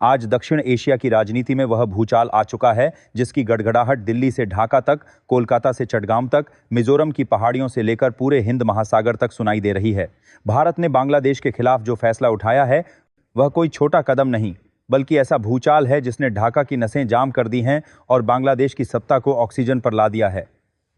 आज दक्षिण एशिया की राजनीति में वह भूचाल आ चुका है जिसकी गड़गड़ाहट दिल्ली से ढाका तक, कोलकाता से चटगांव तक, मिजोरम की पहाड़ियों से लेकर पूरे हिंद महासागर तक सुनाई दे रही है। भारत ने बांग्लादेश के खिलाफ जो फैसला उठाया है वह कोई छोटा कदम नहीं, बल्कि ऐसा भूचाल है जिसने ढाका की नसें जाम कर दी हैं और बांग्लादेश की सत्ता को ऑक्सीजन पर ला दिया है।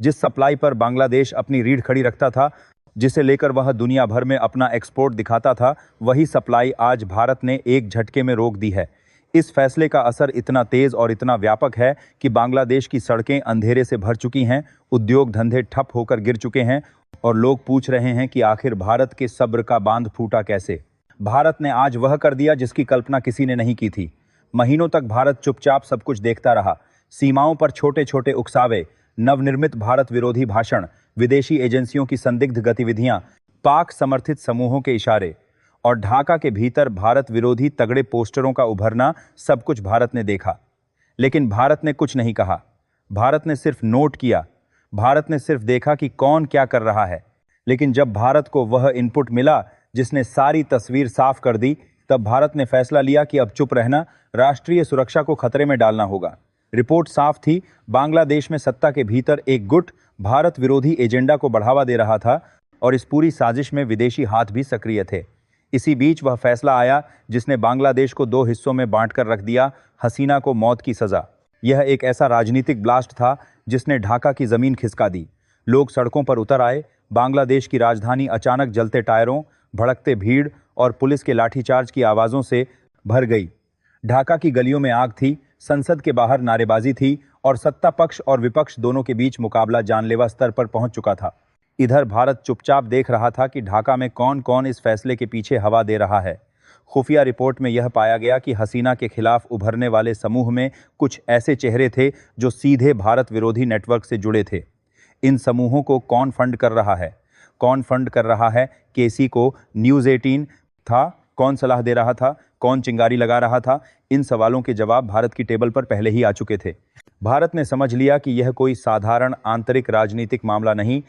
जिस सप्लाई पर बांग्लादेश अपनी रीढ़ खड़ी रखता था, जिसे लेकर वह दुनिया भर में अपना एक्सपोर्ट दिखाता था, वही सप्लाई आज भारत ने एक झटके में रोक दी है। इस फैसले का असर इतना तेज और इतना व्यापक है कि बांग्लादेश की सड़कें अंधेरे से भर चुकी हैं, उद्योग धंधे ठप होकर गिर चुके हैं और लोग पूछ रहे हैं कि आखिर भारत के सब्र का बांध फूटा कैसे। भारत ने आज वह कर दिया जिसकी कल्पना किसी ने नहीं की थी। महीनों तक भारत चुपचाप सब कुछ देखता रहा। सीमाओं पर छोटे छोटे उकसावे, नवनिर्मित भारत विरोधी भाषण, विदेशी एजेंसियों की संदिग्ध गतिविधियां, पाक समर्थित समूहों के इशारे और ढाका के भीतर भारत विरोधी तगड़े पोस्टरों का उभरना, सब कुछ भारत ने देखा। लेकिन भारत ने कुछ नहीं कहा। भारत ने सिर्फ नोट किया। भारत ने सिर्फ देखा कि कौन क्या कर रहा है। लेकिन जब भारत को वह इनपुट मिला जिसने सारी तस्वीर साफ कर दी, तब भारत ने फैसला लिया कि अब चुप रहना राष्ट्रीय सुरक्षा को खतरे में डालना होगा। रिपोर्ट साफ थी, बांग्लादेश में सत्ता के भीतर एक गुट भारत विरोधी एजेंडा को बढ़ावा दे रहा था और इस पूरी साजिश में विदेशी हाथ भी सक्रिय थे। इसी बीच वह फैसला आया जिसने बांग्लादेश को दो हिस्सों में बांटकर रख दिया, हसीना को मौत की सजा। यह एक ऐसा राजनीतिक ब्लास्ट था जिसने ढाका की जमीन खिसका दी। लोग सड़कों पर उतर आए। बांग्लादेश की राजधानी अचानक जलते टायरों, भड़कते भीड़ और पुलिस के लाठीचार्ज की आवाज़ों से भर गई। ढाका की गलियों में आग थी, संसद के बाहर नारेबाजी थी और सत्ता पक्ष और विपक्ष दोनों के बीच मुकाबला जानलेवा स्तर पर पहुंच चुका था। इधर भारत चुपचाप देख रहा था कि ढाका में कौन कौन इस फैसले के पीछे हवा दे रहा है। खुफिया रिपोर्ट में यह पाया गया कि हसीना के खिलाफ उभरने वाले समूह में कुछ ऐसे चेहरे थे जो सीधे भारत विरोधी नेटवर्क से जुड़े थे। इन समूहों को कौन फंड कर रहा है? कौन फंड कर रहा है केसी को? न्यूज़ 18 था? कौन सलाह दे रहा था? कौन चिंगारी लगा रहा था? इन सवालों के जवाब भारत की टेबल पर पहले ही आ चुके थे। भारत ने समझ लिया कि यह कोई साधारण आंतरिक राजनीतिक मामला नहीं,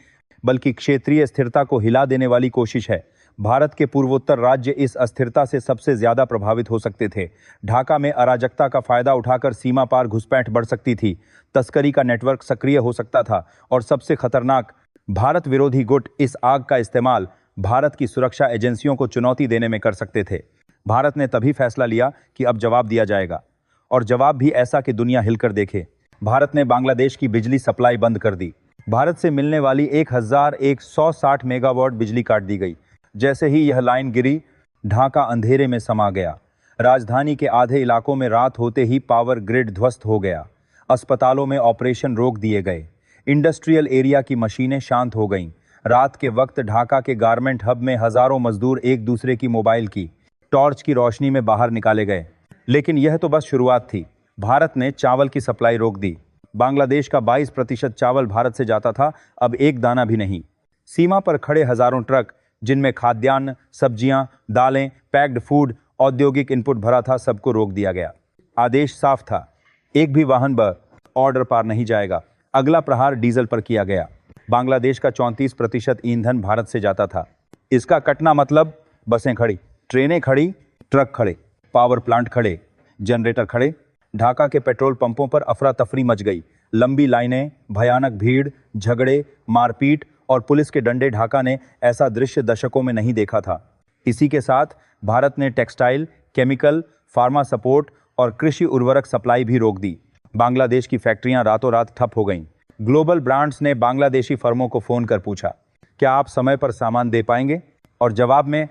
बल्कि क्षेत्रीय स्थिरता को हिला देने वाली कोशिश है। भारत के पूर्वोत्तर राज्य इस अस्थिरता से सबसे ज्यादा प्रभावित हो सकते थे। ढाका में अराजकता का फायदा उठाकर सीमा पार घुसपैठ बढ़ सकती थी, तस्करी का नेटवर्क सक्रिय हो सकता था और सबसे खतरनाक, भारत विरोधी गुट इस आग का इस्तेमाल भारत की सुरक्षा एजेंसियों को चुनौती देने में कर सकते थे। भारत ने तभी फैसला लिया कि अब जवाब दिया जाएगा, और जवाब भी ऐसा कि दुनिया हिलकर देखे। भारत ने बांग्लादेश की बिजली सप्लाई बंद कर दी। भारत से मिलने वाली 1160 मेगावाट बिजली काट दी गई। जैसे ही यह लाइन गिरी, ढाका अंधेरे में समा गया। राजधानी के आधे इलाकों में रात होते ही पावर ग्रिड ध्वस्त हो गया। अस्पतालों में ऑपरेशन रोक दिए गए। इंडस्ट्रियल एरिया की मशीनें शांत हो गईं। रात के वक्त ढाका के गारमेंट हब में हजारों मजदूर एक दूसरे की मोबाइल की टॉर्च की रोशनी में बाहर निकाले गए। लेकिन यह तो बस शुरुआत थी। भारत ने चावल की सप्लाई रोक दी। बांग्लादेश का 22% चावल भारत से जाता था, अब एक दाना भी नहीं। सीमा पर खड़े हजारों ट्रक, जिनमें खाद्यान्न, सब्जियां, दालें, पैक्ड फूड, औद्योगिक इनपुट भरा था, सबको रोक दिया गया। आदेश साफ था, एक भी वाहन ऑर्डर पार नहीं जाएगा। अगला प्रहार डीजल पर किया गया। बांग्लादेश का 34% ईंधन भारत से जाता था। इसका कटना मतलब बसें खड़ी, ट्रेनें खड़ी, ट्रक खड़े, पावर प्लांट खड़े, जनरेटर खड़े। ढाका के पेट्रोल पंपों पर अफरा तफरी मच गई। लंबी लाइनें, भयानक भीड़, झगड़े, मारपीट और पुलिस के डंडे। ढाका ने ऐसा दृश्य दशकों में नहीं देखा था। इसी के साथ भारत ने टेक्सटाइल, केमिकल, फार्मा सपोर्ट और कृषि उर्वरक सप्लाई भी रोक दी। बांग्लादेश की फैक्ट्रियां रातों रात ठप हो गईं। ग्लोबल ब्रांड्स ने बांग्लादेशी फर्मों को फोन कर पूछा, क्या आप समय पर सामान दे पाएंगे? और जवाब में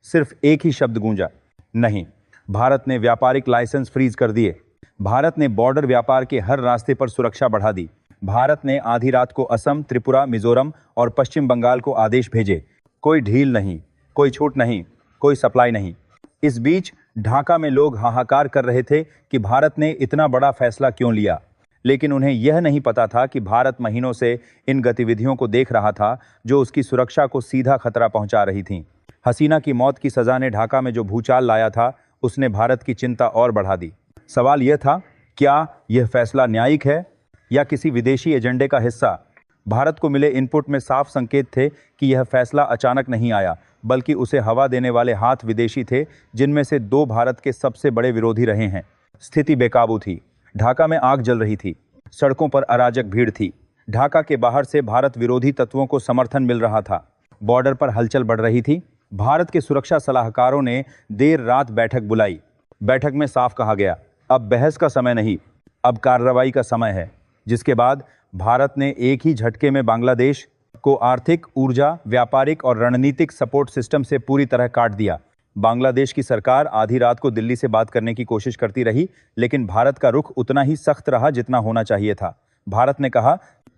सिर्फ एक ही शब्द गूंजा, नहीं। भारत ने व्यापारिक लाइसेंस फ्रीज कर दिए। भारत ने बॉर्डर व्यापार के हर रास्ते पर सुरक्षा बढ़ा दी। भारत ने आधी रात को असम, त्रिपुरा, मिजोरम और पश्चिम बंगाल को आदेश भेजे। कोई ढील नहीं, कोई छूट नहीं, कोई सप्लाई नहीं। इस बीच ढाका में लोग हाहाकार कर रहे थे कि भारत ने इतना बड़ा फैसला क्यों लिया। लेकिन उन्हें यह नहीं पता था कि भारत महीनों से इन गतिविधियों को देख रहा था, जो उसकी सुरक्षा को सीधा खतरा पहुंचा रही थीं। हसीना की मौत की सजा ने ढाका में जो भूचाल लाया था, उसने भारत की चिंता और बढ़ा दी। सवाल यह था, क्या यह फैसला न्यायिक है या किसी विदेशी एजेंडे का हिस्सा? भारत को मिले इनपुट में साफ संकेत थे कि यह फैसला अचानक नहीं आया, बल्कि उसे हवा देने वाले हाथ विदेशी थे, जिनमें से दो भारत के सबसे बड़े विरोधी रहे हैं। स्थिति बेकाबू थी। ढाका में आग जल रही थी। सड़कों पर अराजक भीड़ थी। ढाका के बाहर से भारत विरोधी तत्वों को समर्थन मिल रहा था। बॉर्डर पर हलचल बढ़ रही थी। भारत के सुरक्षा सलाहकारों ने देर रात बैठक बुलाई। बैठक में साफ कहा गया, अब बहस का समय नहीं, अब कार्रवाई का समय है। जिसके बाद भारत ने एक ही झटके में बांग्लादेश को आर्थिक, ऊर्जा, व्यापारिक और रणनीतिक सपोर्ट सिस्टम से पूरी तरह काट दिया। बांग्लादेश की सरकार आधी रात को दिल्ली से बात करने की कोशिश करती रही, लेकिन भारत का रुख उतना ही सख्त रहा जितना होना चाहिए था। भारत ने कहा,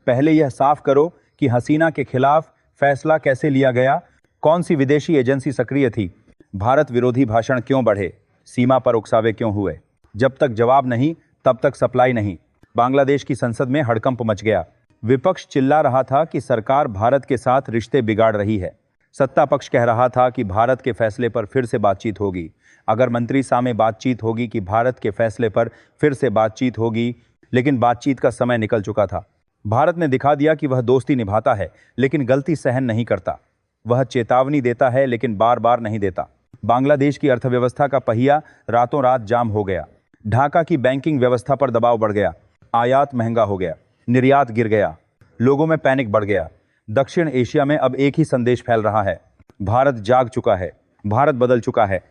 पहले यह साफ करो कि हसीना के खिलाफ फैसला कैसे लिया गया, कौन सी विदेशी एजेंसी सक्रिय थी, भारत विरोधी भाषण क्यों बढ़े, सीमा पर उकसावे क्यों हुए। जब तक जवाब नहीं, तब तक सप्लाई नहीं। बांग्लादेश की संसद में हड़कंप मच गया। विपक्ष चिल्ला रहा था कि सरकार भारत के साथ रिश्ते बिगाड़ रही है। सत्ता पक्ष कह रहा था कि भारत के फैसले पर फिर से बातचीत होगी। अगर मंत्री सामने बातचीत होगी कि भारत के फैसले पर फिर से बातचीत होगी, लेकिन बातचीत का समय निकल चुका था। भारत ने दिखा दिया कि वह दोस्ती निभाता है, लेकिन गलती सहन नहीं करता। वह चेतावनी देता है, लेकिन बार बार नहीं देता। बांग्लादेश की अर्थव्यवस्था का पहिया रातों रात जाम हो गया। ढाका की बैंकिंग व्यवस्था पर दबाव बढ़ गया। आयात महंगा हो गया, निर्यात गिर गया, लोगों में पैनिक बढ़ गया। दक्षिण एशिया में अब एक ही संदेश फैल रहा है, भारत जाग चुका है, भारत बदल चुका है,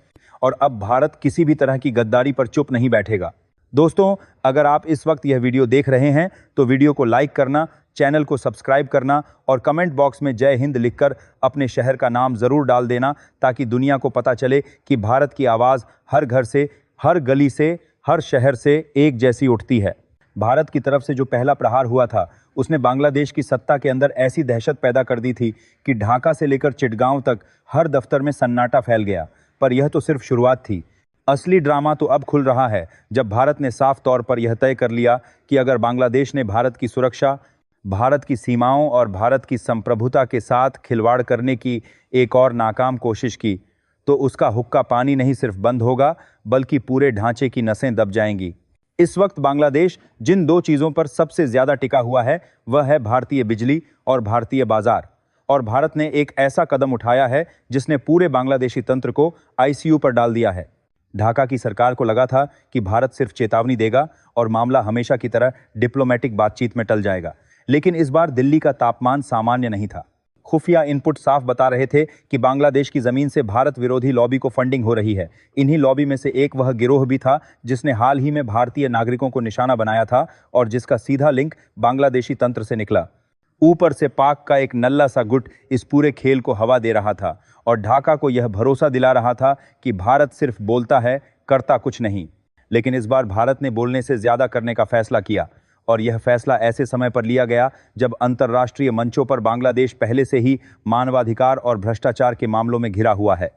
और अब भारत किसी भी तरह की गद्दारी पर चुप नहीं बैठेगा। दोस्तों, अगर आप इस वक्त यह वीडियो देख रहे हैं तो वीडियो को लाइक करना, चैनल को सब्सक्राइब करना और कमेंट बॉक्स में जय हिंद लिखकर अपने शहर का नाम जरूर डाल देना, ताकि दुनिया को पता चले कि भारत की आवाज़ हर घर से, हर गली से, हर शहर से एक जैसी उठती है। भारत की तरफ से जो पहला प्रहार हुआ था, उसने बांग्लादेश की सत्ता के अंदर ऐसी दहशत पैदा कर दी थी कि ढाका से लेकर चिटगांव तक हर दफ्तर में सन्नाटा फैल गया। पर यह तो सिर्फ शुरुआत थी। असली ड्रामा तो अब खुल रहा है, जब भारत ने साफ तौर पर यह तय कर लिया कि अगर बांग्लादेश ने भारत की सुरक्षा, भारत की सीमाओं और भारत की संप्रभुता के साथ खिलवाड़ करने की एक और नाकाम कोशिश की, तो उसका हुक्का पानी नहीं सिर्फ बंद होगा, बल्कि पूरे ढांचे की नसें दब जाएंगी। इस वक्त बांग्लादेश जिन दो चीज़ों पर सबसे ज़्यादा टिका हुआ है, वह है भारतीय बिजली और भारतीय बाजार। और भारत ने एक ऐसा कदम उठाया है जिसने पूरे बांग्लादेशी तंत्र को आईसीयू पर डाल दिया है। ढाका की सरकार को लगा था कि भारत सिर्फ चेतावनी देगा और मामला हमेशा की तरह डिप्लोमेटिक बातचीत में टल जाएगा। लेकिन इस बार दिल्ली का तापमान सामान्य नहीं था। खुफिया इनपुट साफ बता रहे थे कि बांग्लादेश की जमीन से भारत विरोधी लॉबी को फंडिंग हो रही है। इन्हीं लॉबी में से एक वह गिरोह भी था जिसने हाल ही में भारतीय नागरिकों को निशाना बनाया था और जिसका सीधा लिंक बांग्लादेशी तंत्र से निकला। ऊपर से पाक का एक नल्ला सा गुट इस पूरे खेल को हवा दे रहा था और ढाका को यह भरोसा दिला रहा था कि भारत सिर्फ बोलता है, करता कुछ नहीं। लेकिन इस बार भारत ने बोलने से ज्यादा करने का फैसला किया, और यह फैसला ऐसे समय पर लिया गया जब अंतर्राष्ट्रीय मंचों पर बांग्लादेश पहले से ही मानवाधिकार और भ्रष्टाचार के मामलों में घिरा हुआ है।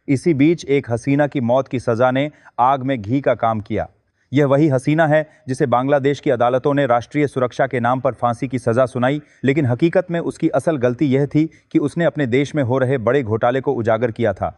इसी बीच एक हसीना की मौत की सजा ने आग में घी का काम किया। यह वही हसीना है जिसे बांग्लादेश की अदालतों ने राष्ट्रीय सुरक्षा के नाम पर फांसी की सजा सुनाई, लेकिन हकीकत में उसकी असल गलती यह थी कि उसने अपने देश में हो रहे बड़े घोटाले को उजागर किया था।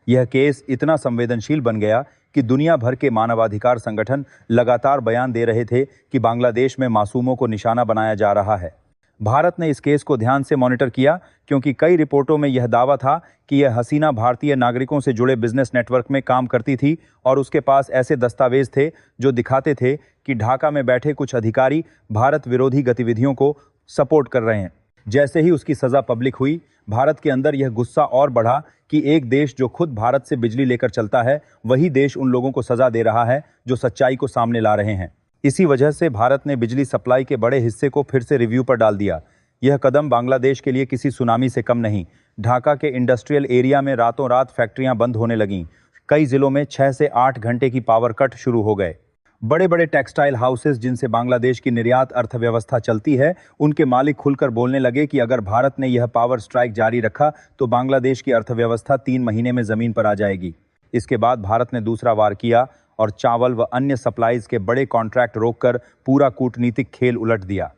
यह केस इतना संवेदनशील बन गया कि दुनिया भर के मानवाधिकार संगठन लगातार बयान दे रहे थे कि बांग्लादेश में मासूमों को निशाना बनाया जा रहा है। भारत ने इस केस को ध्यान से मॉनिटर किया, क्योंकि कई रिपोर्टों में यह दावा था कि यह हसीना भारतीय नागरिकों से जुड़े बिजनेस नेटवर्क में काम करती थी और उसके पास ऐसे दस्तावेज थे जो दिखाते थे कि ढाका में बैठे कुछ अधिकारी भारत विरोधी गतिविधियों को सपोर्ट कर रहे हैं। जैसे ही उसकी सजा पब्लिक हुई, भारत के अंदर यह गुस्सा और बढ़ा कि एक देश जो खुद भारत से बिजली लेकर चलता है, वही देश उन लोगों को सजा दे रहा है जो सच्चाई को सामने ला रहे हैं। इसी वजह से भारत ने बिजली सप्लाई के बड़े हिस्से को फिर से रिव्यू पर डाल दिया। यह कदम बांग्लादेश के लिए किसी सुनामी से कम नहीं। ढाका के इंडस्ट्रियल एरिया में रातों रात फैक्ट्रियां बंद होने लगीं। कई जिलों में 6 से 8 घंटे की पावर कट शुरू हो गए। बड़े बड़े टेक्सटाइल हाउसेस जिनसे बांग्लादेश की निर्यात अर्थव्यवस्था चलती है, उनके मालिक खुलकर बोलने लगे कि अगर भारत ने यह पावर स्ट्राइक जारी रखा तो बांग्लादेश की अर्थव्यवस्था 3 महीने में जमीन पर आ जाएगी। इसके बाद भारत ने दूसरा वार किया और चावल व अन्य सप्लाईज के बड़े कॉन्ट्रैक्ट रोककर पूरा कूटनीतिक खेल उलट दिया।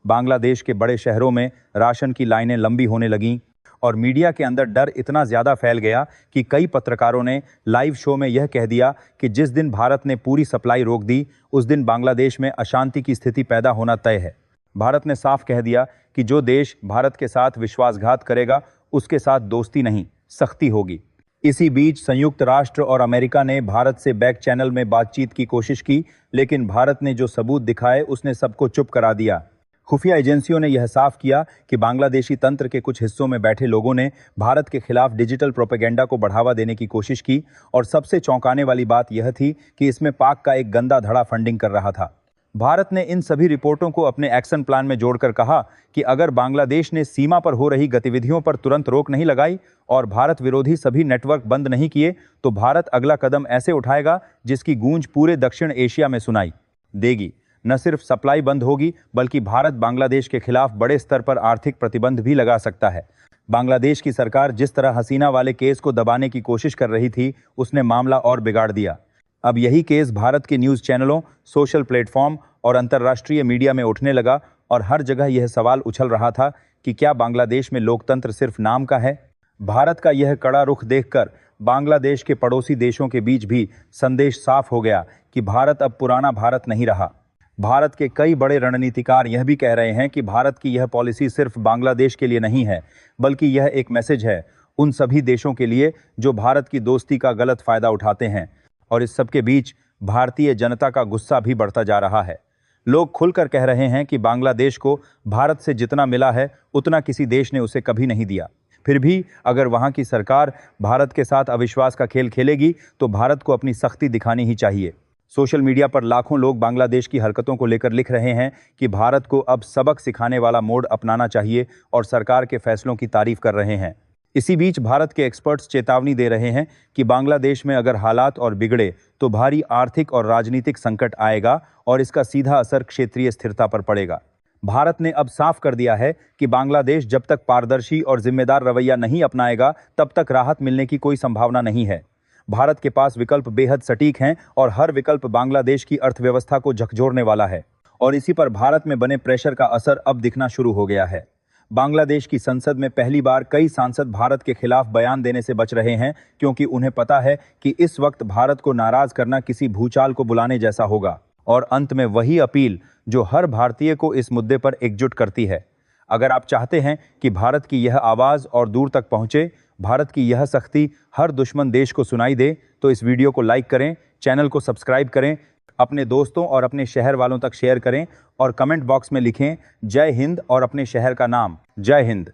बांग्लादेश के बड़े शहरों में राशन की लाइनें लंबी होने लगीं और मीडिया के अंदर डर इतना ज़्यादा फैल गया कि कई पत्रकारों ने लाइव शो में यह कह दिया कि जिस दिन भारत ने पूरी सप्लाई रोक दी, उस दिन बांग्लादेश में अशांति की स्थिति पैदा होना तय है। भारत ने साफ कह दिया कि जो देश भारत के साथ विश्वासघात करेगा उसके साथ दोस्ती नहीं, सख्ती होगी। इसी बीच संयुक्त राष्ट्र और अमेरिका ने भारत से बैक चैनल में बातचीत की कोशिश की, लेकिन भारत ने जो सबूत दिखाए उसने सबको चुप करा दिया। खुफिया एजेंसियों ने यह साफ किया कि बांग्लादेशी तंत्र के कुछ हिस्सों में बैठे लोगों ने भारत के खिलाफ डिजिटल प्रोपेगेंडा को बढ़ावा देने की कोशिश की, और सबसे चौंकाने वाली बात यह थी कि इसमें पाक का एक गंदा धड़ा फंडिंग कर रहा था। भारत ने इन सभी रिपोर्टों को अपने एक्शन प्लान में जोड़कर कहा कि अगर बांग्लादेश ने सीमा पर हो रही गतिविधियों पर तुरंत रोक नहीं लगाई और भारत विरोधी सभी नेटवर्क बंद नहीं किए, तो भारत अगला कदम ऐसे उठाएगा जिसकी गूंज पूरे दक्षिण एशिया में सुनाई देगी। न सिर्फ सप्लाई बंद होगी, बल्कि भारत बांग्लादेश के खिलाफ बड़े स्तर पर आर्थिक प्रतिबंध भी लगा सकता है। बांग्लादेश की सरकार जिस तरह हसीना वाले केस को दबाने की कोशिश कर रही थी, उसने मामला और बिगाड़ दिया। अब यही केस भारत के न्यूज़ चैनलों, सोशल प्लेटफॉर्म और अंतर्राष्ट्रीय मीडिया में उठने लगा, और हर जगह यह सवाल उछल रहा था कि क्या बांग्लादेश में लोकतंत्र सिर्फ नाम का है। भारत का यह कड़ा रुख देखकर बांग्लादेश के पड़ोसी देशों के बीच भी संदेश साफ हो गया कि भारत अब पुराना भारत नहीं रहा। भारत के कई बड़े रणनीतिकार यह भी कह रहे हैं कि भारत की यह पॉलिसी सिर्फ बांग्लादेश के लिए नहीं है, बल्कि यह एक मैसेज है उन सभी देशों के लिए जो भारत की दोस्ती का गलत फायदा उठाते हैं। और इस सबके बीच भारतीय जनता का गुस्सा भी बढ़ता जा रहा है। लोग खुलकर कह रहे हैं कि बांग्लादेश को भारत से जितना मिला है उतना किसी देश ने उसे कभी नहीं दिया। फिर भी अगर वहां की सरकार भारत के साथ अविश्वास का खेल खेलेगी तो भारत को अपनी सख्ती दिखानी ही चाहिए। सोशल मीडिया पर लाखों लोग बांग्लादेश की हरकतों को लेकर लिख रहे हैं कि भारत को अब सबक सिखाने वाला मोड अपनाना चाहिए, और सरकार के फैसलों की तारीफ कर रहे हैं। इसी बीच भारत के एक्सपर्ट्स चेतावनी दे रहे हैं कि बांग्लादेश में अगर हालात और बिगड़े तो भारी आर्थिक और राजनीतिक संकट आएगा, और इसका सीधा असर क्षेत्रीय स्थिरता पर पड़ेगा। भारत ने अब साफ कर दिया है कि बांग्लादेश जब तक पारदर्शी और जिम्मेदार रवैया नहीं अपनाएगा, तब तक राहत मिलने की कोई संभावना नहीं है। भारत के पास विकल्प बेहद सटीक हैं, और हर विकल्प बांग्लादेश की अर्थव्यवस्था को झकझोरने वाला है, और इसी पर भारत में बने प्रेशर का असर अब दिखना शुरू हो गया है। बांग्लादेश की संसद में पहली बार कई सांसद भारत के खिलाफ बयान देने से बच रहे हैं, क्योंकि उन्हें पता है कि इस वक्त भारत को नाराज करना किसी भूचाल को बुलाने जैसा होगा, और अंत में वही अपील जो हर भारतीय को इस मुद्दे पर एकजुट करती है। अगर आप चाहते हैं कि भारत की यह आवाज़ और दूर तक पहुंचे, भारत की यह सख्ती हर दुश्मन देश को सुनाई दे, तो इस वीडियो को लाइक करें, चैनल को सब्सक्राइब करें, अपने दोस्तों और अपने शहर वालों तक शेयर करें, और कमेंट बॉक्स में लिखें जय हिंद और अपने शहर का नाम। जय हिंद।